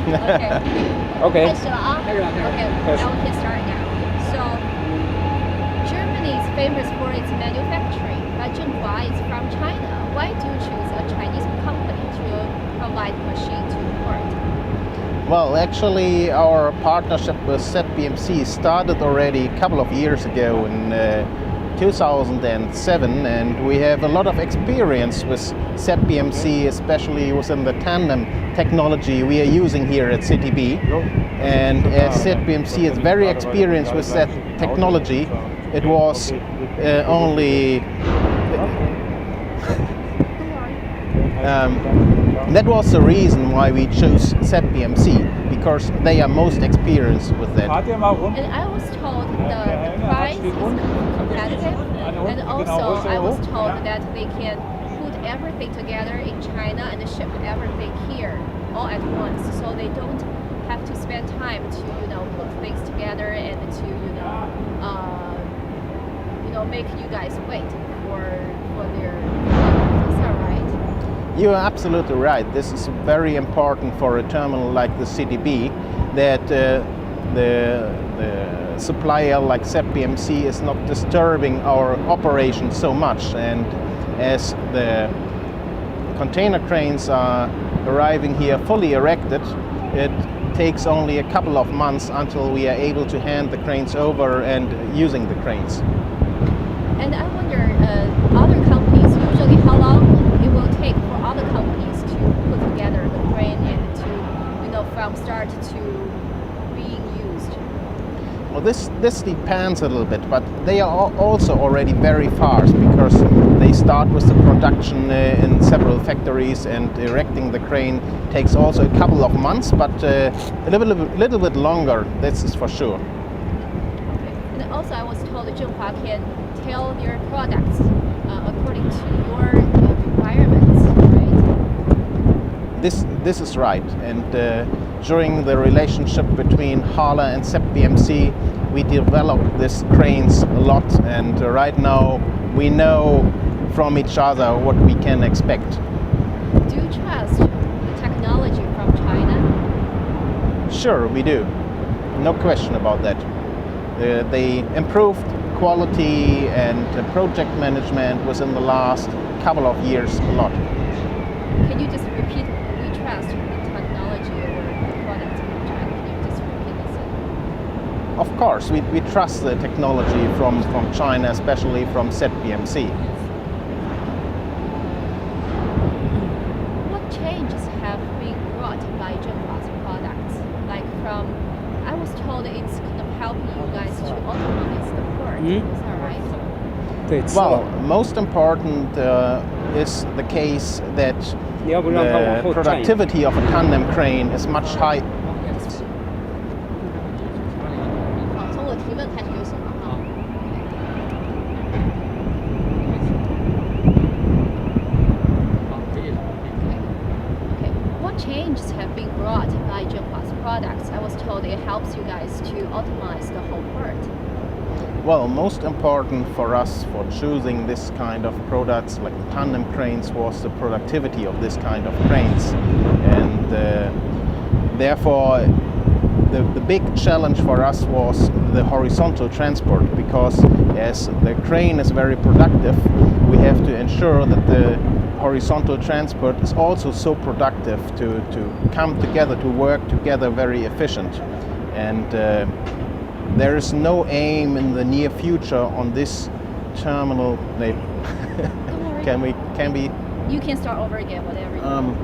Okay. Okay. 开始了啊 Okay, now we can start now. So, Germany is famous for its manufacturing, but Zhenhua is from China. Why do you choose a Chinese company to provide machine to import? Well, actually, our partnership with ZPMC started already a couple of years ago in 2007, and we have a lot of experience with ZPMC, especially within the tandem technology we are using here at CTB. And as ZPMC is very experienced with that technology, it was only that was the reason why we chose ZPMC, because they are most experienced with that. And I was told the price is competitive, and also I was told that they can put everything together in China and ship everything here all at once, so they don't have to spend time to put things together and to make you guys wait for their. Is that right? You are absolutely right. This is very important for a terminal like the CTB, that the supplier like ZPMC is not disturbing our operation so much. And as the container cranes are arriving here fully erected, it takes only a couple of months until we are able to hand the cranes over and using the cranes. And I wonder, other companies, usually how long it will take for other companies to put together the crane and to, from start to being used? Well, this depends a little bit, but they are also already very fast, because they start with the production in several factories, and erecting the crane takes also a couple of months, but a little bit longer, this is for sure. Okay. And also I was told that Zhenhua can tailor their products according to your requirements, right? This is right, and during the relationship between Hala and ZPMC, we developed these cranes a lot, and right now we know from each other what we can expect. Do you trust the technology from China? Sure, we do. No question about that. They improved quality and project management within the last couple of years a lot. Can you just repeat, we trust the technology or the products from China? Can you just repeat this? Of course, we trust the technology from China, especially from ZPMC. What changes have been brought by Zhenhua's products? Like I was told it's kind of helping you guys to optimize the port. Is that right? Well, most important is the case that the productivity of a tandem crane is much higher. 从我提问开始就行了哈。Okay. What changes have been brought by Zhenhua's products? I was told it helps you guys to optimize the whole port. Well, most important for us for choosing this kind of products like tandem cranes was the productivity of this kind of cranes, and therefore the big challenge for us was the horizontal transport, because as the crane is very productive, we have to ensure that the horizontal transport is also so productive to come together, to work together very efficient. And there is no aim in the near future on this terminal. Can we? You can start over again, whatever you want.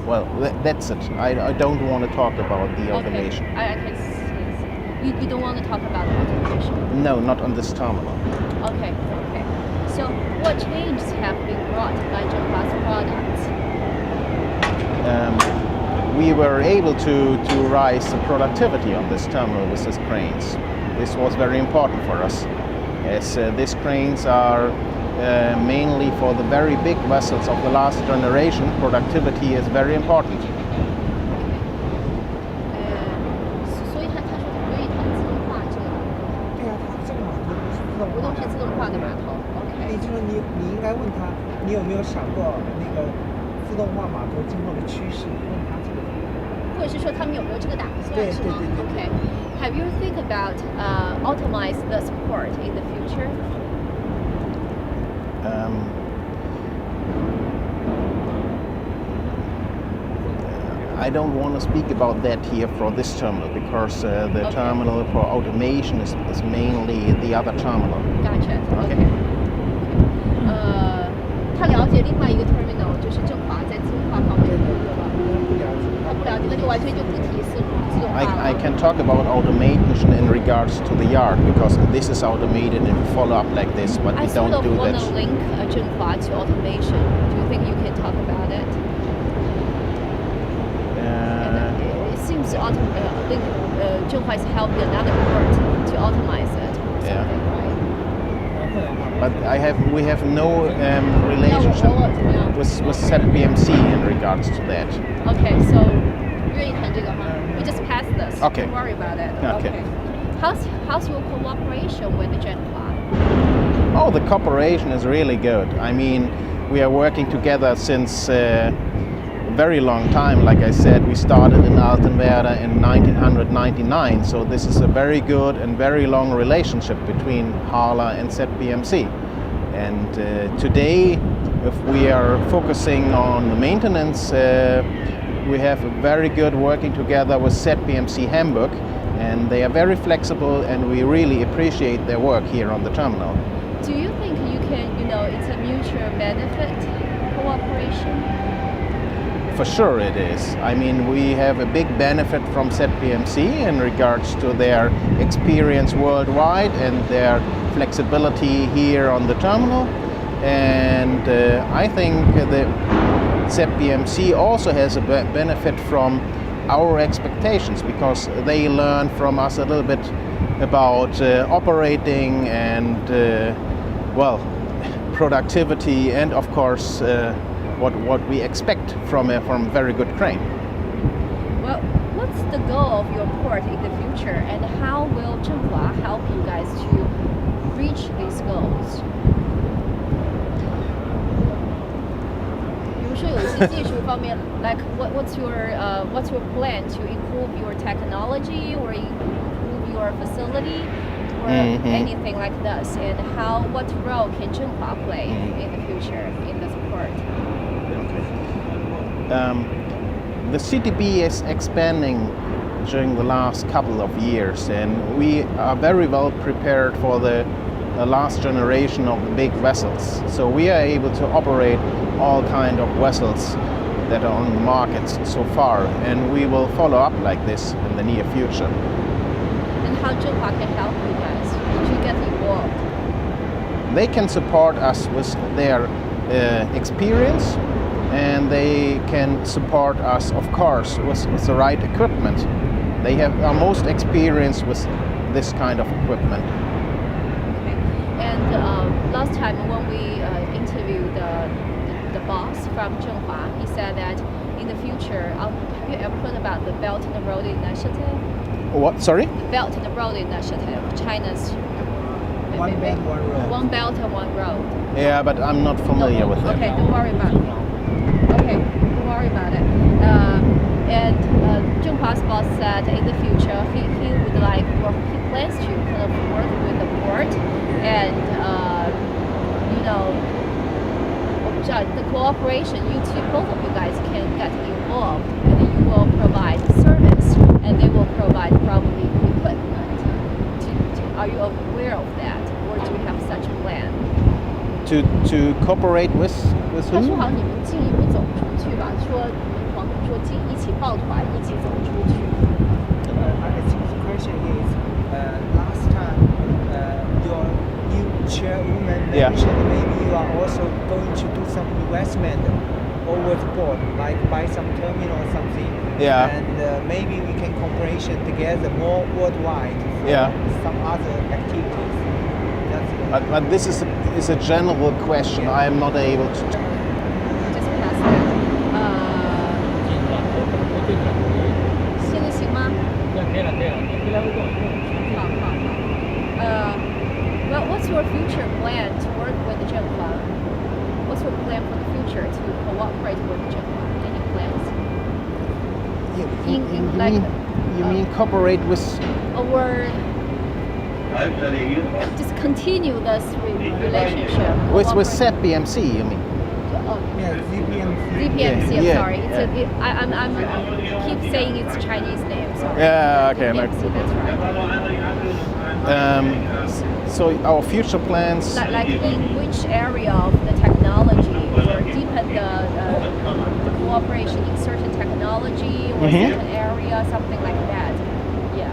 Well, that's it. I don't want to talk about the automation. Okay. I can see. You don't want to talk about automation? No, not on this terminal. Okay. So, what changes have been brought by Zhenhua's products? We were able to rise the productivity on this terminal with these cranes. This was very important for us, as these cranes are mainly for the very big vessels of the last generation. Productivity is very important. 所以他说它可以自动化这个。对啊，它这个码头是自动化。不动是自动化的码头。也就是说你应该问他，你有没有想过那个自动化码头今后的趋势？问他这个。是说他们有没有这个打算对是吗对对对？Okay. Have you think about optimize the support in the future? I don't want to speak about that here for this terminal because the Okay. terminal for automation is mainly the other terminal. Gotcha. Okay. Okay. 他了解另外一个 terminal 就是正华在自动化方面的工作吗？他不了解，那就完全就不提自动化了。 I can talk about automation in regards to the yard because this is automated and follow up like this, but I we sort don't of do want that. to link Zhenhua to automation. Do you think you can talk about it? It seems Zhenhua is helping another port to automate it. Or Yeah. something, right? But we have no relationship with ZPMC in regards to that. Okay, so 愿意谈这个哈 We just passed this. Okay. Don't worry about it. Okay. How's your cooperation with Zhenhua? Oh, the cooperation is really good. I mean, we are working together since a very long time. Like I said, we started in Altenwerder in 1999, so this is a very good and very long relationship between Hala and ZPMC. And today, if we are focusing on the maintenance, we have a very good working together with ZPMC Hamburg, and they are very flexible, and we really appreciate their work here on the terminal. Do you think you can, it's a mutual benefit cooperation? For sure it is. I mean, we have a big benefit from ZPMC in regards to their experience worldwide and their flexibility here on the terminal. And I think that ZPMC also has a benefit from our expectations because they learn from us a little bit about operating and, productivity and, of course, what we expect from a very good crane. Well, what's the goal of your port in the future, and how will Zhenhua help you guys to reach these goals? 比如说有一些技术方面 like what's your plan to improve your technology or improve your facility or anything like this, and what role can Zhenhua play in the future in this port? The CTB is expanding during the last couple of years, and we are very well prepared for the last generation of the big vessels. So we are able to operate all kind of vessels that are on the market so far, and we will follow up like this in the near future. And how Zhenhua can help you guys to get involved? They can support us with their experience, and they can support us, of course, with the right equipment. They are most experienced with this kind of equipment. Okay. And last time when we interviewed the boss from Zhenhua, he said that in the future, have you ever heard about the Belt and Road Initiative? What? Sorry? The Belt and Road Initiative, China's One belt, one road. One belt and one road. Yeah, but I'm not familiar with that. Okay, don't worry about it. Okay, don't worry about it. And Zhenhua's boss said in the future he would like, or he plans to kind of work with the port and the cooperation. Both of you guys can get involved, and you will provide service, and they will provide probably equipment. Are you aware of that, or do you have such a plan? To cooperate with 他说 who? 好像你们进一步走出去吧，说一起抱团，一起走出去。 I think the question is, last time your new chairwoman Yeah. mentioned maybe you are also going to do some investment over the board, like buy some terminal or something. Yeah. And maybe we can cooperation together more worldwide for Yeah. some other activities. But this is a general question. I am not able to. Just pass that. 现在行吗？好好好。Well, what's your future plan to work with Zhenhua? What's your plan for the future to cooperate with Zhenhua? Any plans? You mean cooperate with? or just continue this relationship With cooperate- ZPMC, you mean? Oh, Yeah, ZPMC. ZPMC, I'm Yeah, sorry. yeah. I'm keep saying it's Chinese name. Sorry. Yeah, okay, no. ZPMC, that's right. So our future plans. Like in which area of the technology or deepen the cooperation in certain technology or certain area, something like that. Yeah.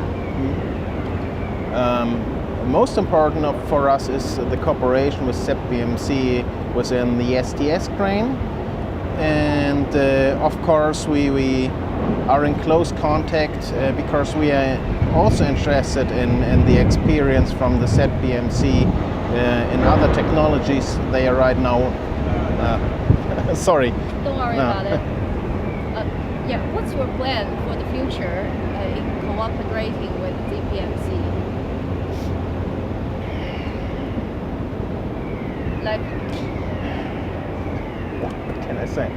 Most important for us is the cooperation with ZPMC within the STS crane, and of course we are in close contact because we are also interested in the experience from the ZPMC in other technologies they are right now. Sorry. Don't worry about it. Yeah, what's your plan for the future in cooperating with ZPMC? Like, What can I say?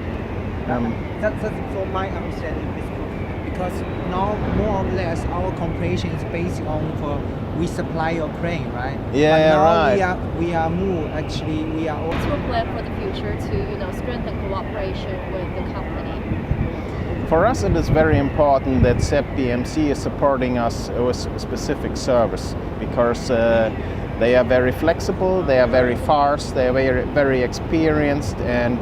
That's from my understanding, because now more or less our cooperation is based on we supply your crane, right? Yeah, but now right. we are more actually we are what's also your plan for the future to strengthen cooperation with the company? For us, it is very important that ZPMC is supporting us with specific service because they are very flexible, they are very fast, they are very experienced, and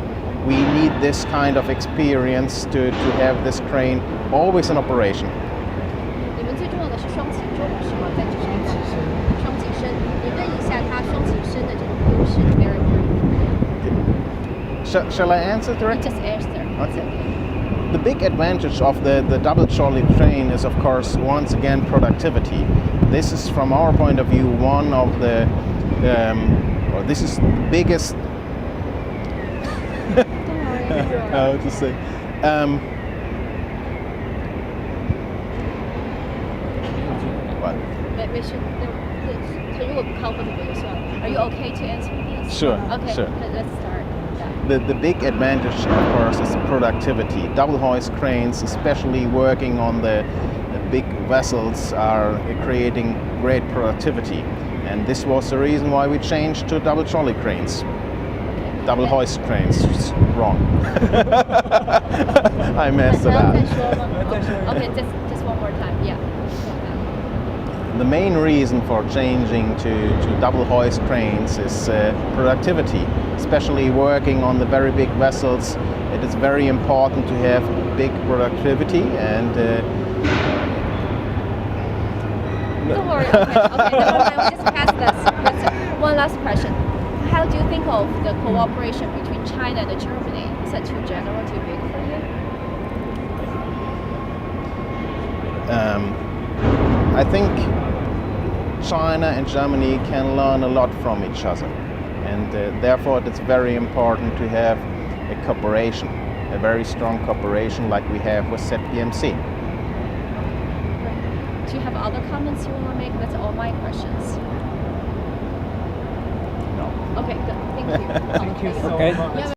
we need this kind of experience to have this crane always in operation. 你们最重要的是双起重是吗？在这上面，双起身，你问一下他双起身的这种优势 very briefly. Shall I answer You directly? just answer. It's okay. The big advantage of the double trolley train is, of course, once again productivity. This is, from our point of view, one of the, or this is the biggest. Don't worry. How to say? What? 没事，他如果不 comfortable 就算了。Are you okay to answer this? Sure, Okay, sure. let's start. Yeah. The big advantage, of course, is productivity. Double hoist cranes, especially working on the big vessels, are creating great productivity. And this was the reason why we changed to double trolley cranes. Double hoist cranes, wrong. I messed it 还要再 up. 说吗？Okay, just one more time. Yeah. The main reason for changing to double hoist cranes is productivity, especially working on the very big vessels. It is very important to have big productivity and Don't worry. Okay, never mind. We'll just pass this. One last question. How do you think of the cooperation between China and Germany? Is that too general, too big for you? I think China and Germany can learn a lot from each other, and therefore it's very important to have a cooperation, a very strong cooperation like we have with ZPMC. Do you have other comments you want to make? That's all my questions. No. Okay, good. Thank you. thank you so Okay. much. Yeah,